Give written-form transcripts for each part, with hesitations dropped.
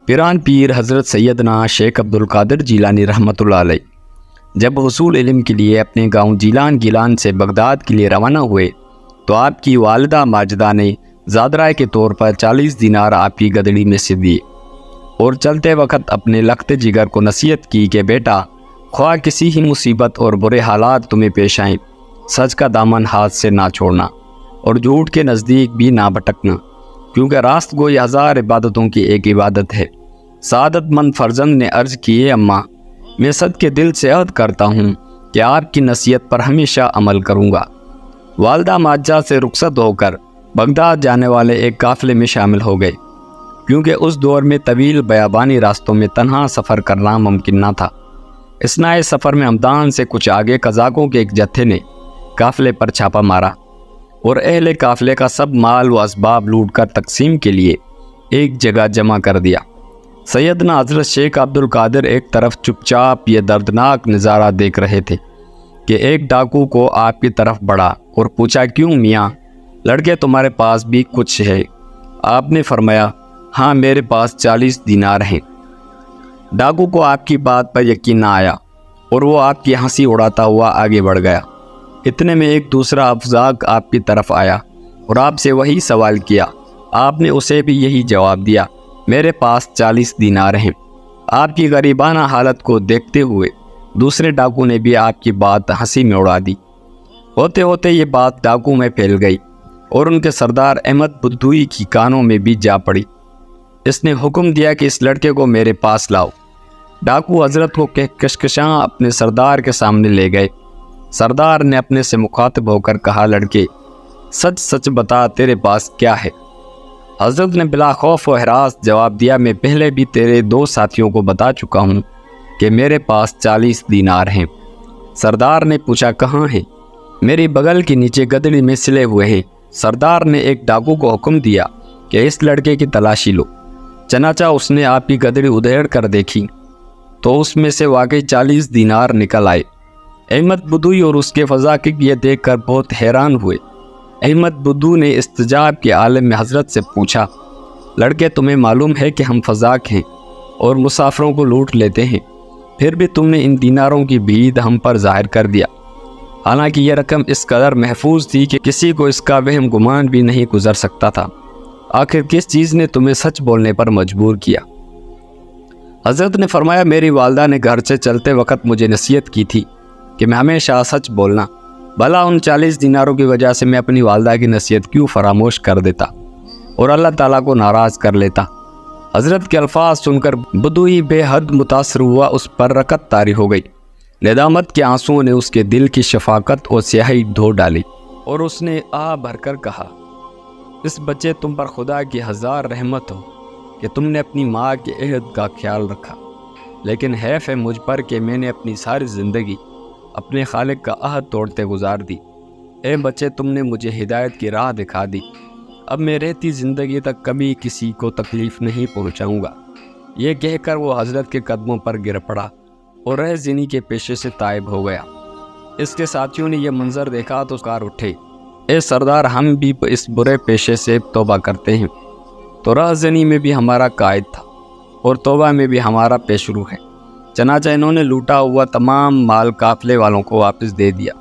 پیران پیر حضرت سیدنا شیخ عبد القادر جیلانی رحمۃ اللہ علیہ جب حصول علم کے لیے اپنے گاؤں جیلان گیلان سے بغداد کے لیے روانہ ہوئے تو آپ کی والدہ ماجدہ نے زادرائے کے طور پر 40 دینار آپ کی گدڑی میں سے دیے اور چلتے وقت اپنے لخت جگر کو نصیحت کی کہ بیٹا، خواہ کسی ہی مصیبت اور برے حالات تمہیں پیش آئیں، سچ کا دامن ہاتھ سے نہ چھوڑنا اور جھوٹ کے نزدیک بھی نہ بھٹکنا، کیونکہ راست گوئی 1000 عبادتوں کی ایک عبادت ہے۔ سعادت مند فرزند نے عرض کی، اماں، میں صدقے دل سے عہد کرتا ہوں کہ آپ کی نصیحت پر ہمیشہ عمل کروں گا۔ والدہ ماجدہ سے رخصت ہو کر بغداد جانے والے ایک قافلے میں شامل ہو گئے، کیونکہ اس دور میں طویل بیابانی راستوں میں تنہا سفر کرنا ممکن نہ تھا۔ اثناء سفر میں ہمدان سے کچھ آگے قزاقوں کے ایک جتھے نے قافلے پر چھاپا مارا اور اہل قافلے کا سب مال و اسباب لوٹ کر تقسیم کے لیے ایک جگہ جمع کر دیا۔ سیدنا حضرت شیخ عبد القادر ایک طرف چپ چاپ یہ دردناک نظارہ دیکھ رہے تھے کہ ایک ڈاکو کو آپ کی طرف بڑھا اور پوچھا، کیوں میاں، لڑکے تمہارے پاس بھی کچھ ہے؟ آپ نے فرمایا، ہاں میرے پاس 40 دینار ہیں۔ ڈاکو کو آپ کی بات پر یقین نہ آیا اور وہ آپ کی ہنسی اڑاتا ہوا آگے بڑھ گیا۔ اتنے میں ایک دوسرا افزاق آپ کی طرف آیا اور آپ سے وہی سوال کیا۔ آپ نے اسے بھی یہی جواب دیا، میرے پاس 40 دینار ہیں۔ آپ کی غریبانہ حالت کو دیکھتے ہوئے دوسرے ڈاکو نے بھی آپ کی بات ہنسی میں اڑا دی۔ ہوتے ہوتے یہ بات ڈاکو میں پھیل گئی اور ان کے سردار احمد بدوئی کی کانوں میں بھی جا پڑی۔ اس نے حکم دیا کہ اس لڑکے کو میرے پاس لاؤ۔ ڈاکو حضرت کو کشکشاں اپنے سردار کے سامنے لے گئے۔ سردار نے اپنے سے مخاطب ہو کر کہا، لڑکے، سچ سچ بتا، تیرے پاس کیا ہے؟ حضرت نے بلا خوف و ہراس جواب دیا، میں پہلے بھی تیرے 2 ساتھیوں کو بتا چکا ہوں کہ میرے پاس 40 دینار ہیں۔ سردار نے پوچھا، کہاں ہیں؟ میری بغل کے نیچے گدڑی میں سلے ہوئے ہیں۔ سردار نے ایک ڈاکو کو حکم دیا کہ اس لڑکے کی تلاشی لو۔ چنانچہ اس نے آپ کی گدڑی ادھیڑ کر دیکھی تو اس میں سے واقعی 40 دینار نکل آئے۔ احمد بدوئی اور اس کے فضاقق یہ دیکھ کر بہت حیران ہوئے۔ احمد بدو نے استجاب کے عالم میں حضرت سے پوچھا، لڑکے، تمہیں معلوم ہے کہ ہم فضاق ہیں اور مسافروں کو لوٹ لیتے ہیں، پھر بھی تم نے ان دیناروں کی بھید ہم پر ظاہر کر دیا، حالانکہ یہ رقم اس قدر محفوظ تھی کہ کسی کو اس کا وہم گمان بھی نہیں گزر سکتا تھا۔ آخر کس چیز نے تمہیں سچ بولنے پر مجبور کیا؟ حضرت نے فرمایا، میری والدہ نے گھر سے چلتے وقت مجھے نصیحت کی تھی کہ میں ہمیشہ سچ بولنا، بھلا ان 40 دیناروں کی وجہ سے میں اپنی والدہ کی نصیحت کیوں فراموش کر دیتا اور اللہ تعالیٰ کو ناراض کر لیتا۔ حضرت کے الفاظ سن کر بدوئی بے حد متاثر ہوا، اس پر رکت طاری ہو گئی۔ ندامت کے آنسوؤں نے اس کے دل کی شفقت اور سیاہی دھو ڈالی اور اس نے آہ بھر کر کہا، اس بچے تم پر خدا کی 1000 رحمت ہو کہ تم نے اپنی ماں کے عہد کا خیال رکھا، لیکن حیف ہے مجھ پر کہ میں نے اپنی ساری زندگی اپنے خالق کا عہد توڑتے گزار دی۔ اے بچے، تم نے مجھے ہدایت کی راہ دکھا دی، اب میں رہتی زندگی تک کبھی کسی کو تکلیف نہیں پہنچاؤں گا۔ یہ کہہ کر وہ حضرت کے قدموں پر گر پڑا اور رہ زنی کے پیشے سے تائب ہو گیا۔ اس کے ساتھیوں نے یہ منظر دیکھا تو کار اٹھے، اے سردار، ہم بھی اس برے پیشے سے توبہ کرتے ہیں۔ تو رہ زنی میں بھی ہمارا قائد تھا اور توبہ میں بھی ہمارا پیشرو ہے۔ چنانچہ انہوں نے لوٹا ہوا تمام مال قافلے والوں کو واپس دے دیا۔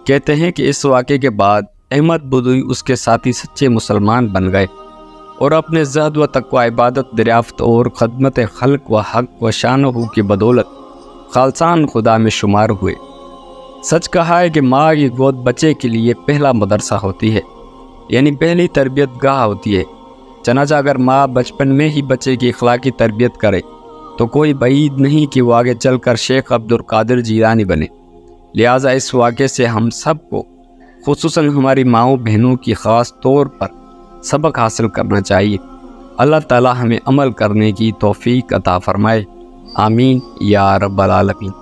کہتے ہیں کہ اس واقعے کے بعد احمد بدوئی اس کے ساتھی سچے مسلمان بن گئے اور اپنے زہد و تقوی، عبادت، دریافت اور خدمت خلق و حق و شانہ کی بدولت خالصان خدا میں شمار ہوئے۔ سچ کہا ہے کہ ماں کی گود بچے کے لیے پہلا مدرسہ ہوتی ہے، یعنی پہلی تربیت گاہ ہوتی ہے۔ چنانچہ اگر ماں بچپن میں ہی بچے کی اخلاقی تربیت کرے تو کوئی بعید نہیں کہ وہ آگے چل کر شیخ عبد القادر جیلانی بنے۔ لہٰذا اس واقعے سے ہم سب کو، خصوصاً ہماری ماؤں بہنوں کی خاص طور پر سبق حاصل کرنا چاہیے۔ اللہ تعالی ہمیں عمل کرنے کی توفیق عطا فرمائے، آمین یا رب العالمین۔